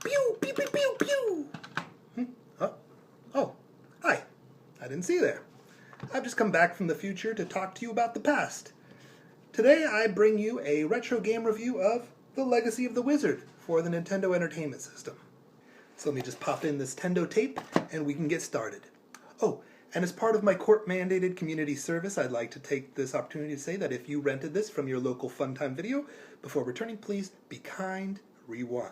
Pew, pew, pew, pew, pew. Oh, hi. I didn't see you there. I've just come back from the future to talk to you about the past. Today I bring you a retro game review of The Legacy of the Wizard for the Nintendo Entertainment System. So let me just pop in this Tendo tape and we can get started. Oh, and as part of my court-mandated community service, I'd like to take this opportunity to say that if you rented this from your local Funtime Video, before returning, please be kind, rewind.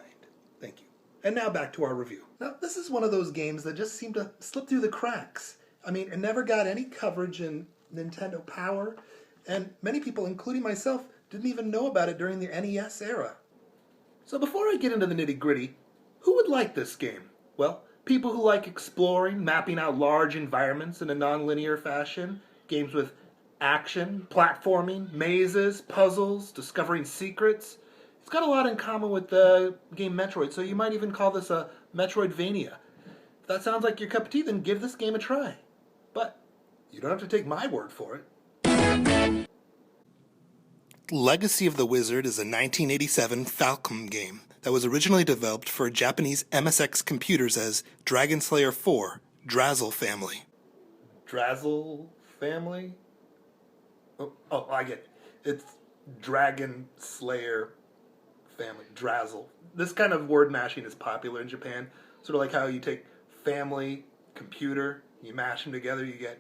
Thank you. And now back to our review. Now, this is one of those games that just seemed to slip through the cracks. I mean, it never got any coverage in Nintendo Power, and many people, including myself, didn't even know about it during the NES era. So before I get into the nitty-gritty, who would like this game? Well, people who like exploring, mapping out large environments in a non-linear fashion, games with action, platforming, mazes, puzzles, discovering secrets. It's got a lot in common with the game Metroid, so you might even call this a Metroidvania. If that sounds like your cup of tea, then give this game a try. But you don't have to take my word for it. Legacy of the Wizard is a 1987 Falcom game that was originally developed for Japanese MSX computers as Dragon Slayer 4, Drazzle Family. Drazzle Family? Oh, I get it. It's Dragon Slayer Family, Drazzle. This kind of word mashing is popular in Japan. Sort of like how you take family, computer, you mash them together, you get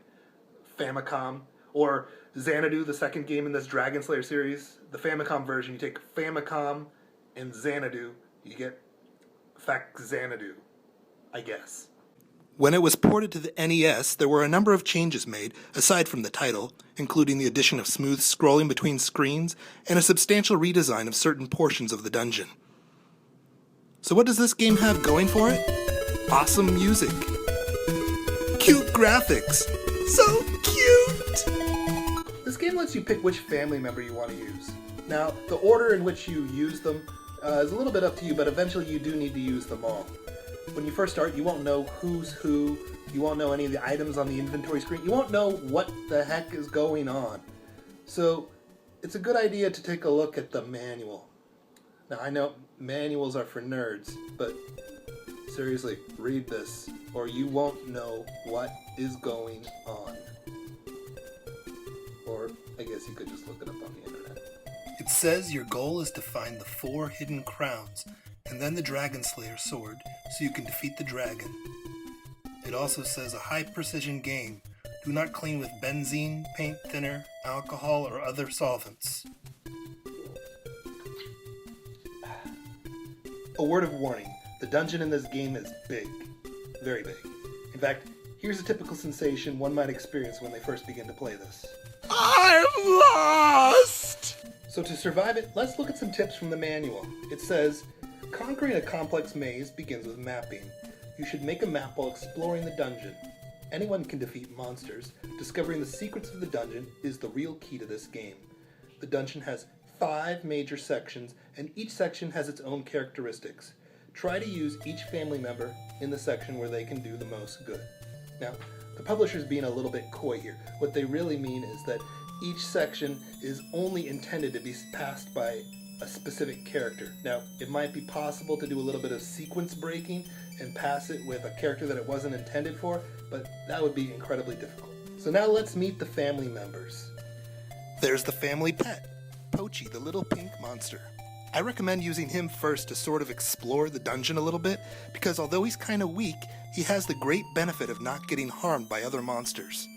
Famicom. Or Xanadu, the second game in this Dragon Slayer series, the Famicom version, you take Famicom and Xanadu, you get Xanadu, I guess. When it was ported to the NES, there were a number of changes made, aside from the title, including the addition of smooth scrolling between screens and a substantial redesign of certain portions of the dungeon. So what does this game have going for it? Awesome music. Cute graphics. So cute! This game lets you pick which family member you want to use. Now, the order in which you use them is a little bit up to you, but eventually you do need to use them all. When you first start, you won't know who's who, you won't know any of the items on the inventory screen, you won't know what the heck is going on. So, it's a good idea to take a look at the manual. Now, I know manuals are for nerds, but seriously, read this, or you won't know what is going on. Or, I guess you could just look it up on the internet. It says your goal is to find the 4 hidden crowns, and then the Dragon Slayer sword, so you can defeat the dragon. It also says a high-precision game. Do not clean with benzene, paint thinner, alcohol, or other solvents. A word of warning. The dungeon in this game is big. Very big. In fact, here's a typical sensation one might experience when they first begin to play this. I'm lost! So to survive it, let's look at some tips from the manual. It says, conquering a complex maze begins with mapping. You should make a map while exploring the dungeon. Anyone can defeat monsters. Discovering the secrets of the dungeon is the real key to this game. The dungeon has 5 major sections, and each section has its own characteristics. Try to use each family member in the section where they can do the most good. Now, the publisher's being a little bit coy here. What they really mean is that each section is only intended to be passed by a specific character. Now, it might be possible to do a little bit of sequence breaking and pass it with a character that it wasn't intended for, but that would be incredibly difficult. So now let's meet the family members. There's the family pet, Pochi, the little pink monster. I recommend using him first to sort of explore the dungeon a little bit, because although he's kind of weak, he has the great benefit of not getting harmed by other monsters.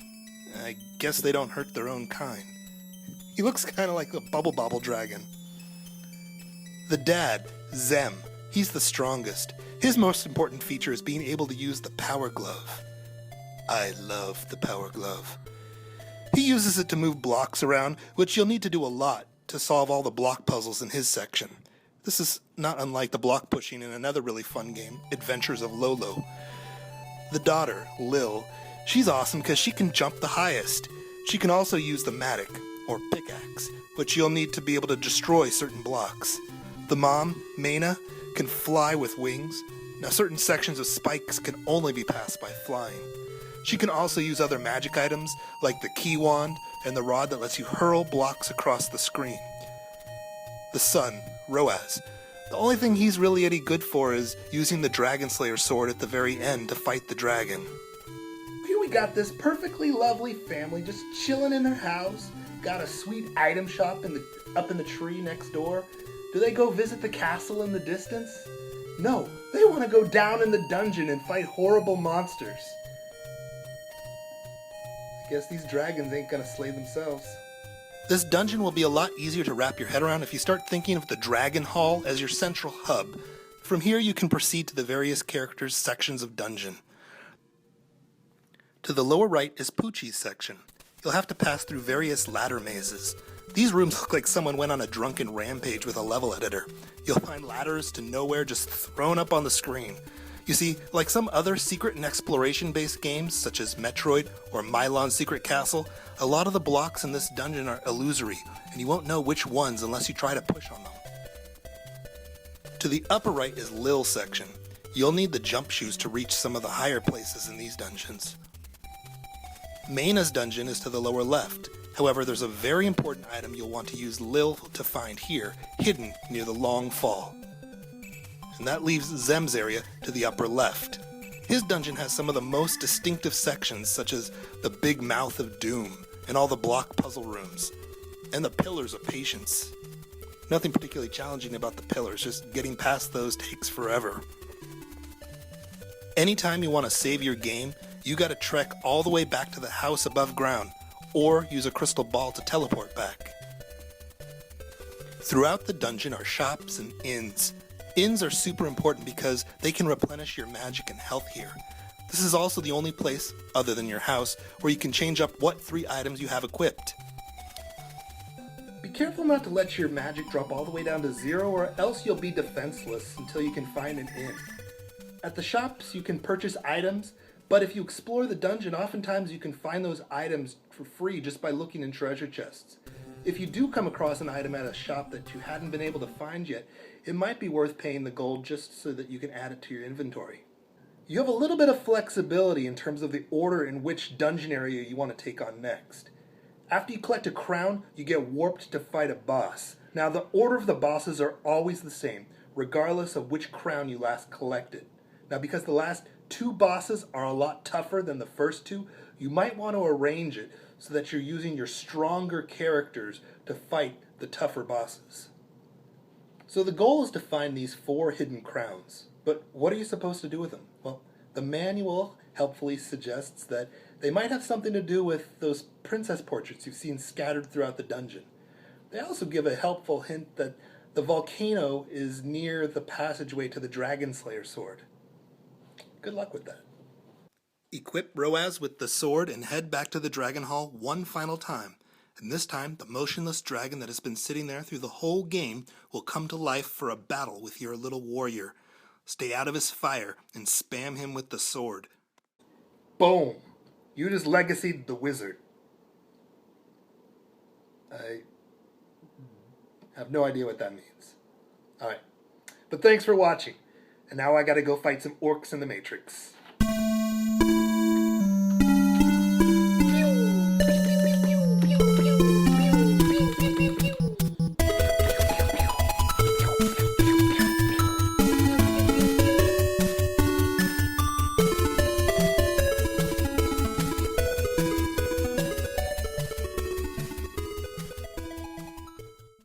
I guess they don't hurt their own kind. He looks kind of like a Bubble Bobble dragon. The dad, Zem, he's the strongest. His most important feature is being able to use the Power Glove. I love the Power Glove. He uses it to move blocks around, which you'll need to do a lot to solve all the block puzzles in his section. This is not unlike the block pushing in another really fun game, Adventures of Lolo. The daughter, Lil, she's awesome because she can jump the highest. She can also use the Matic, or pickaxe, which you'll need to be able to destroy certain blocks. The mom, Mena, can fly with wings. Now certain sections of spikes can only be passed by flying. She can also use other magic items, like the key wand and the rod that lets you hurl blocks across the screen. The son, Roaz. The only thing he's really any good for is using the Dragon Slayer sword at the very end to fight the dragon. Here we got this perfectly lovely family just chilling in their house, got a sweet item shop up in the tree next door. Do they go visit the castle in the distance? No, they want to go down in the dungeon and fight horrible monsters. I guess these dragons ain't gonna slay themselves. This dungeon will be a lot easier to wrap your head around if you start thinking of the Dragon Hall as your central hub. From here you can proceed to the various characters' sections of dungeon. To the lower right is Poochie's section. You'll have to pass through various ladder mazes. These rooms look like someone went on a drunken rampage with a level editor. You'll find ladders to nowhere just thrown up on the screen. You see, like some other secret and exploration-based games, such as Metroid or Milon's Secret Castle, a lot of the blocks in this dungeon are illusory, and you won't know which ones unless you try to push on them. To the upper right is Lil's section. You'll need the jump shoes to reach some of the higher places in these dungeons. Mayna's dungeon is to the lower left. However, there's a very important item you'll want to use Lil to find here, hidden near the long fall. And that leaves Zem's area to the upper left. His dungeon has some of the most distinctive sections, such as the Big Mouth of Doom, and all the block puzzle rooms, and the Pillars of Patience. Nothing particularly challenging about the pillars, just getting past those takes forever. Anytime you want to save your game, you gotta trek all the way back to the house above ground, or use a crystal ball to teleport back. Throughout the dungeon are shops and inns. Inns are super important because they can replenish your magic and health here. This is also the only place, other than your house, where you can change up what 3 items you have equipped. Be careful not to let your magic drop all the way down to 0, or else you'll be defenseless until you can find an inn. At the shops you can purchase items, but if you explore the dungeon, oftentimes you can find those items for free just by looking in treasure chests. If you do come across an item at a shop that you hadn't been able to find yet, it might be worth paying the gold just so that you can add it to your inventory. You have a little bit of flexibility in terms of the order in which dungeon area you want to take on next. After you collect a crown, you get warped to fight a boss. Now, the order of the bosses are always the same, regardless of which crown you last collected. Now, because the last 2 bosses are a lot tougher than the first 2, you might want to arrange it so that you're using your stronger characters to fight the tougher bosses. So the goal is to find these 4 hidden crowns. But what are you supposed to do with them? Well, the manual helpfully suggests that they might have something to do with those princess portraits you've seen scattered throughout the dungeon. They also give a helpful hint that the volcano is near the passageway to the Dragon Slayer sword. Good luck with that. Equip Roaz with the sword and head back to the Dragon Hall one final time. And this time, the motionless dragon that has been sitting there through the whole game will come to life for a battle with your little warrior. Stay out of his fire and spam him with the sword. Boom! You just legacied the wizard. I have no idea what that means. Alright. But thanks for watching. And now I gotta go fight some orcs in the Matrix.